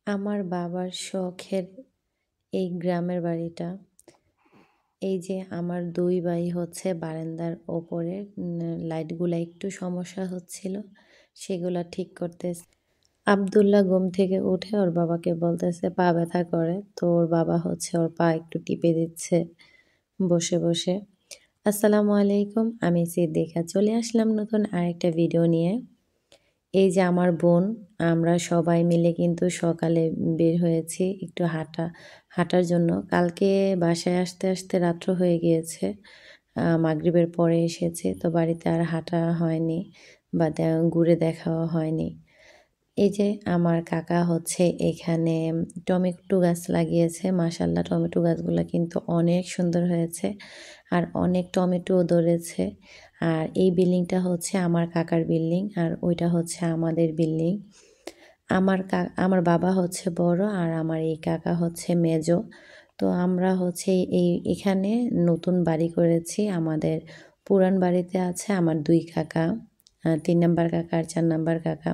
আমার বাবার শখের এই গ্রামের বাড়িটা। এই যে আমার ২ ভাই হচ্ছে বারান্দার ওপরে লাইটগুলা একটু সমস্যা হচ্ছিল, সেগুলা ঠিক করতেছে। আব্দুল্লাহ ঘুম থেকে উঠে ওর বাবাকে বলতেছে পা ব্যথা করে, তো ওর বাবা হচ্ছে ওর পা একটু টিপে দিচ্ছে বসে বসে। আসসালামু আলাইকুম, আমি সিদ্দিকা চলে আসলাম নতুন আরেকটা ভিডিও নিয়ে। এই যে আমার বোন, আমরা সবাই মিলে কিন্তু সকালে বের হয়েছি একটু হাঁটার জন্য। কালকে বাসায় আসতে আসতে রাত্র হয়ে গিয়েছে, মাগরিবের পরে এসেছি, তো বাড়িতে আর হাঁটা হয়নি বা ঘুরে দেখাও হয়নি। এই যে আমার কাকা হচ্ছে এখানে টমেটো গাছ লাগিয়েছে, মাশাল্লাহ টমেটো গাছগুলো কিন্তু অনেক সুন্দর হয়েছে আর অনেক টমেটোও ধরেছে। আর এই বিল্ডিংটা হচ্ছে আমার কাকার বিল্ডিং আর ওইটা হচ্ছে আমাদের বিল্ডিং। আমার বাবা হচ্ছে বড় আর আমার এই কাকা হচ্ছে মেজো। তো আমরা হচ্ছে এখানে নতুন বাড়ি করেছি। আমাদের পুরান বাড়িতে আছে আমার ২ কাকা, ৩ নাম্বার কাকা আর ৪ নাম্বার কাকা।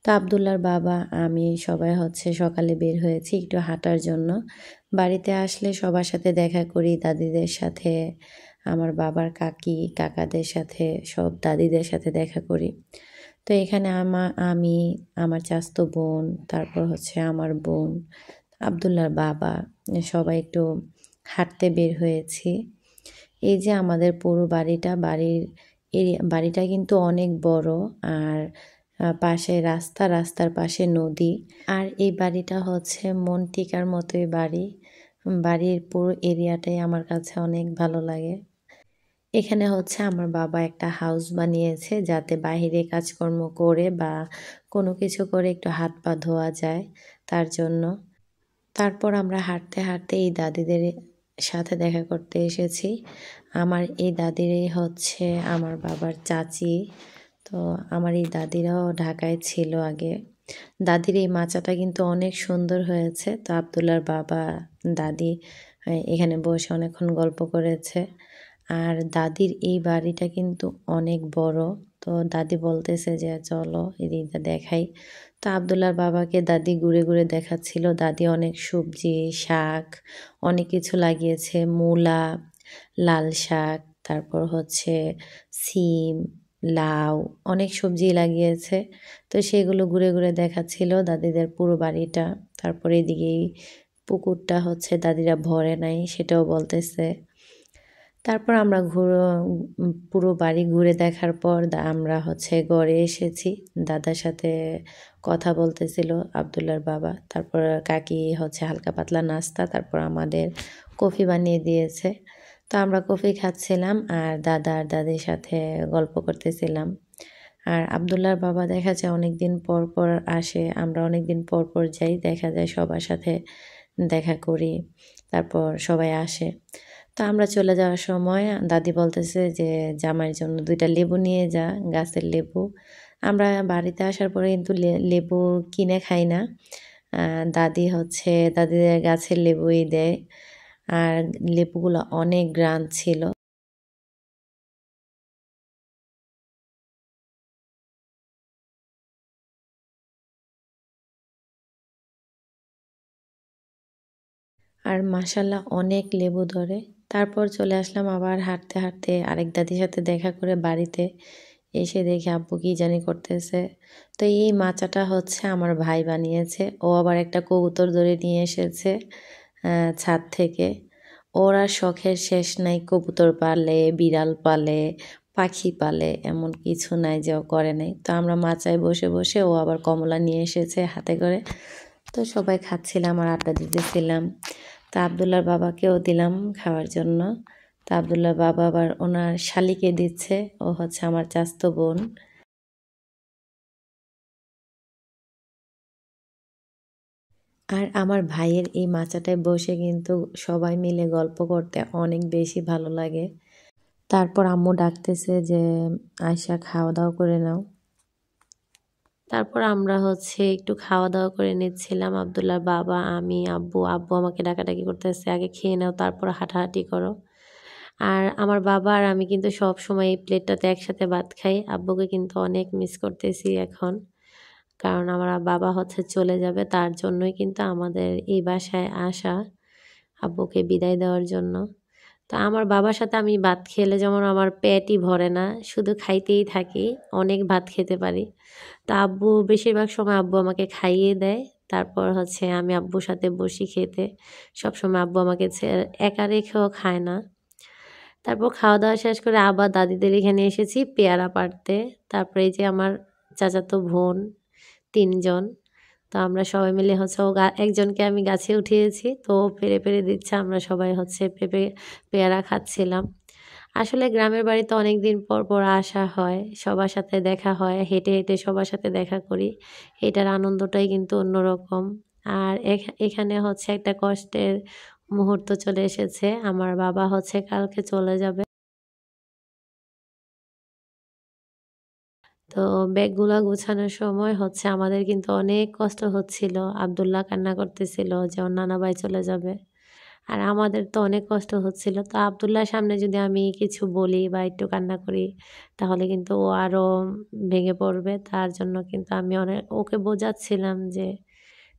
তো আব্দুল্লাহর বাবা, আমি সবাই হচ্ছে সকালে বের হয়েছি একটু হাঁটার জন্য। বাড়িতে আসলে সবার সাথে দেখা করি, দাদিদের সাথে, আমার বাবার কাকাদের সাথে, সব দাদিদের সাথে দেখা করি। তো এখানে আমি, আমার চাচাতো বোন, তারপর হচ্ছে আমার বোন, আব্দুল্লাহর বাবা, সবাই একটু হাঁটতে বের হয়েছি। এই যে আমাদের পুরো বাড়িটা কিন্তু অনেক বড় আর পাশে রাস্তার পাশে নদী। আর এই বাড়িটা হচ্ছে মনটিকার মতোই বাড়ি। বাড়ির পুরো এরিয়াটাই আমার কাছে অনেক ভালো লাগে। এখানে হচ্ছে আমার বাবা একটা হাউস বানিয়েছে যাতে বাহিরে কাজকর্ম করে বা কোনো কিছু করে একটু হাত পা ধোয়া যায় তার জন্য। তারপর আমরা হাঁটতে হাঁটতে এই দাদিদের সাথে দেখা করতে এসেছি। আমার এই দাদিরাই হচ্ছে আমার বাবার চাচি। তো আমার এই দাদিরাও ঢাকায় ছিল আগে। দাদির এই মাচাটা কিন্তু অনেক সুন্দর হয়েছে। তো আব্দুল্লাহর বাবা, দাদি এখানে বসে অনেকক্ষণ গল্প করেছে। আর দাদির এই বাড়িটা কিন্তু অনেক বড়। তো দাদি বলতেছে যে চলো এদিকটা দেখাই। তো আব্দুল্লাহর বাবাকে দাদি ঘুরে ঘুরে দেখাচ্ছিল। দাদি অনেক সবজি, শাক, অনেক কিছু লাগিয়েছে। মূলা, লাল শাক, তারপর হচ্ছে সিম, লাউ, অনেক সবজি লাগিয়েছে। তো সেগুলো ঘুরে ঘুরে দেখাচ্ছিল দাদিদের পুরো বাড়িটা। তারপরে এদিকেই পুকুরটা হচ্ছে দাদিরা ভরে নাই সেটাও বলতেছে। তারপর আমরা পুরো বাড়ি ঘুরে দেখার পর আমরা হচ্ছে ঘরে এসেছি। দাদার সাথে কথা বলতেছিল আব্দুল্লাহর বাবা। তারপর কাকি হচ্ছে হালকা পাতলা নাস্তা, তারপর আমাদের কফি বানিয়ে দিয়েছে। তো আমরা কফি খাচ্ছিলাম আর দাদা আর দাদির সাথে গল্প করতেছিলাম। আর আব্দুল্লাহর বাবা দেখা যায় অনেক দিন পর পর আসে, আমরা অনেক দিন পর পর যাই, দেখা যায় সবার সাথে দেখা করি, তারপর সবাই আসে। তো আমরা চলে যাওয়ার সময় দাদি বলতেছে যে জামাইয়ের জন্য 2টা লেবু নিয়ে যা, গাছের লেবু। আমরা বাড়িতে আসার পরে কিন্তু লেবু কিনে খাই না। দাদি হচ্ছে দাদিদের গাছের লেবুই দেয়। আর লেবুগুলো অনেক গ্রান ছিল। আর মাশাল্লাহ অনেক লেবু ধরে। তারপর চলে আসলাম আবার হাঁটতে হাঁটতে আরেক দাদির সাথে দেখা করে বাড়িতে। এসে দেখি আব্বু কি জানি করতেছে। তো এই মাচাটা হচ্ছে আমার ভাই বানিয়েছে। ও আবার একটা কবুতর ধরে নিয়ে এসেছে ছাদ থেকে। ওর আর শখের শেষ নাই, কবুতর পালে, বিড়াল পালে, পাখি পালে, এমন কিছু নাই যে ও করে নাই। তো আমরা মাচায় বসে বসে, ও আবার কমলা নিয়ে এসেছে হাতে করে। তো সবাই খাচ্ছিলাম আর আড্ডা দিতেছিলাম। তা আব্দুল্লাহর বাবাকেও দিলাম খাওয়ার জন্য। তা আব্দুল্লাহর বাবা আবার ওনার শালিকে দিচ্ছে, ও হচ্ছে আমার চাচাতো বোন। আর আমার ভাইয়ের এই মাচাটায় বসে কিন্তু সবাই মিলে গল্প করতে অনেক বেশি ভালো লাগে। তারপর আম্মু ডাকতেছে যে আয়শা খাওয়া দাওয়া করে নাও। তারপর আমরা হচ্ছে একটু খাওয়া দাওয়া করে নিচ্ছিলাম, আব্দুল্লাহর বাবা, আমি, আব্বু। আব্বু আমাকে ডাকাডাকি করতেছে আগে খেয়ে নাও তারপর হাঁটাহাঁটি করো। আর আমার বাবা আর আমি কিন্তু সব সময় এই প্লেটটাতে একসাথে ভাত খাই। আব্বুকে কিন্তু অনেক মিস করতেছি এখন। কারণ আমার বাবা হচ্ছে চলে যাবে, তার জন্যই কিন্তু আমাদের এই বাসায় আসা, আব্বুকে বিদায় দেওয়ার জন্য। তো আমার বাবার সাথে আমি ভাত খেলে যেমন আমার পেটই ভরে না, শুধু খাইতেই থাকি, অনেক ভাত খেতে পারি। তো আব্বু বেশিরভাগ সময় আব্বু আমাকে খাইয়ে দেয়, তারপর হচ্ছে আমি আব্বুর সাথে বসি খেতে। সবসময় আব্বু আমাকে একা রেখেও খায় না। তারপর খাওয়া দাওয়া শেষ করে আবার দাদিদের এখানে এসেছি পেয়ারা পাড়তে। তারপরে এই যে আমার চাচাতো বোন ৩ জন। তো আমরা সবাই মিলে হচ্ছে একজনকে আমি গাছে উঠিয়েছি, তো ও পেড়ে পেড়ে দিচ্ছে, আমরা সবাই হচ্ছে পেয়ারা খাচ্ছিলাম। আসলে গ্রামের বাড়িতে অনেকদিন পর পর আসা হয়, সবার সাথে দেখা হয়, হেঁটে হেঁটে সবার সাথে দেখা করি, এটার আনন্দটাই কিন্তু অন্যরকম। আর এখানে হচ্ছে একটা কষ্টের মুহূর্ত চলে এসেছে, আমার বাবা হচ্ছে কালকে চলে যাবে। তো ব্যাগগুলা গুছানোর সময় হচ্ছে আমাদের কিন্তু অনেক কষ্ট হচ্ছিল। আব্দুল্লাহ কান্না করতেছিল যে ওর নানা ভাই চলে যাবে। আর আমাদের তো অনেক কষ্ট হচ্ছিল। তো আব্দুল্লাহর সামনে যদি আমি কিছু বলি বা একটু কান্না করি, তাহলে কিন্তু ও আরো ভেঙে পড়বে। তার জন্য কিন্তু আমি ওকে বোঝাচ্ছিলাম যে,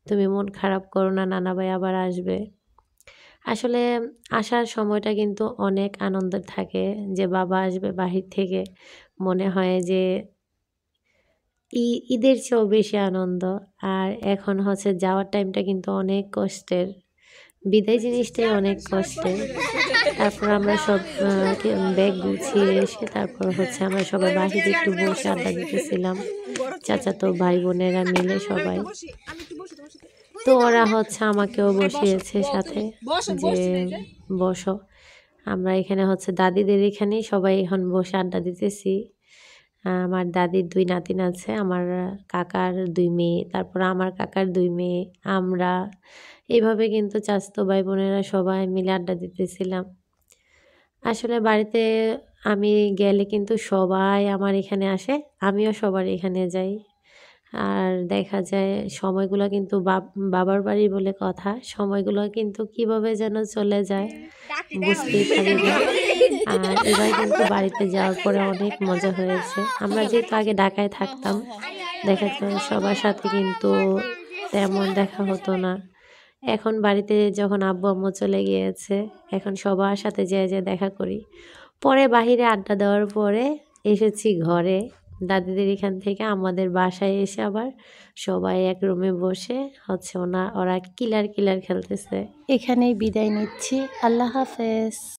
"তুমি মন খারাপ করো না, নানা ভাই আবার আসবে।" আসলে আসার সময়টা কিন্তু অনেক আনন্দের থাকে, যে বাবা আসবে বাহির থেকে। মনে হয় যে ঈদের চেয়েও বেশি আনন্দ। আর এখন হচ্ছে যাওয়ার টাইমটা কিন্তু অনেক কষ্টের। বিদায় জিনিসটাই অনেক কষ্টের। তারপর আমরা সব ব্যাগ গুছিয়ে এসে তারপর হচ্ছে আমরা সবাই বাহিরে একটু বসে আড্ডা দিতেছিলাম। চাচাতো ভাই বোনেরা মিলে সবাই। তো ওরা হচ্ছে আমাকেও বসিয়েছে সাথে, যে বসো। আমরা এখানে হচ্ছে দাদিদের এখানেই সবাই এখন বসে আড্ডা দিতেছি। আমার দাদির ২ নাতিন আছে, আমার কাকার ২ মেয়ে, তারপর আমার কাকার ২ মেয়ে, আমরা এইভাবে কিন্তু চাচাতো ভাই বোনেরা সবাই মিলে আড্ডা দিতেছিলাম। আসলে বাড়িতে আমি গেলে কিন্তু সবাই আমার এখানে আসে, আমিও সবার এখানে যাই। আর দেখা যায় সময়গুলো কিন্তু বাবার বাড়ি বলে কথা, সময়গুলো কিন্তু কিভাবে যেন চলে যায় বুঝতেই পারি না। আর এবার কিন্তু বাড়িতে যাওয়ার পরে অনেক মজা হয়েছে। আমরা যেহেতু আগে ঢাকায় থাকতাম, দেখা যায় সবার সাথে কিন্তু তেমন দেখা হতো না। এখন বাড়িতে যখন আব্বু আম্মু চলে গিয়েছে, এখন সবার সাথে যেয়ে দেখা করি। পরে বাহিরে আড্ডা দেওয়ার পরে এসেছি ঘরে। দাদিদের এখান থেকে আমাদের বাসায় এসে আবার সবাই এক রুমে বসে হচ্ছে ওরা কিলার খেলতেছে। এখানেই বিদায় নিচ্ছি। আল্লাহ হাফেজ।